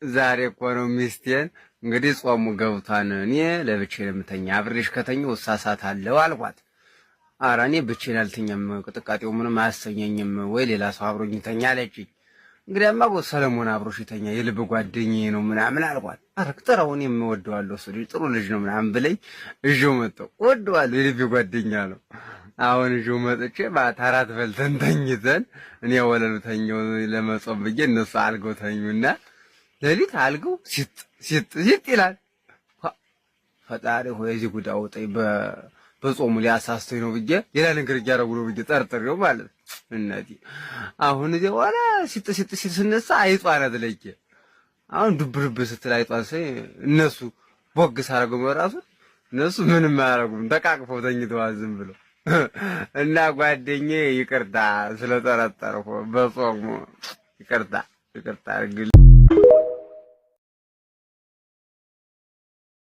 ዛሬ እኮ ነው ሚስቴን እንግዲህ ጾሙ ገብቷን እኔ ለብቻዬ ለምተኛ አብሬሽ ከተኛው እሳሳታለሁ አልኳት። ኧረ እኔ ብቻዬን አልተኛም፣ ቅጥቃጤው ምንም አያሰኘኝም ወይ ሌላ ሰው አብሮኝ ይተኛ አለችኝ። እንግዲያማ ሰለሞን አብሮሽ ይተኛ የልብ ጓደኛዬ ነው ምናምን አልኳት። ኧረ ጥራው እኔም እወደዋለሁ እሱ ልጅ ጥሩ ልጅ ነው ምናምን ብለኝ እዤው መጣሁ። እወደዋለሁ የልብ ጓደኛ ነው። አሁን እዤው መጥቼ ማታ እራት በልተን ተኝተን እኔ ወለሉ ተኛው ለመጾም ብዬ እነሱ አልገው ተኙና ሌሊት አልገው ሲጥ ይላል። ፈጣሪ ሆይ እዚህ ጉዳ አውጣኝ፣ በጾሙ ሊያሳስተኝ ነው ብዬ ሌላ ነገር እያደረጉ ነው ብዬ ጠርጥሬው ማለት እናቴ። አሁን እዚህ በኋላ ሲጥ ስነሳ አይጧ ናት ለቄ። አሁን ዱብዱብ ስትል አይጧን ሳይ እነሱ ቦግ ሳረገው በራሱ እነሱ ምንም አያረጉም፣ ተቃቅፈው ተኝተዋል ዝም ብለው እና ጓደኛዬ ይቅርታ ስለጠረጠርኩ በጾሙ ይቅርታ አድርግልኝ።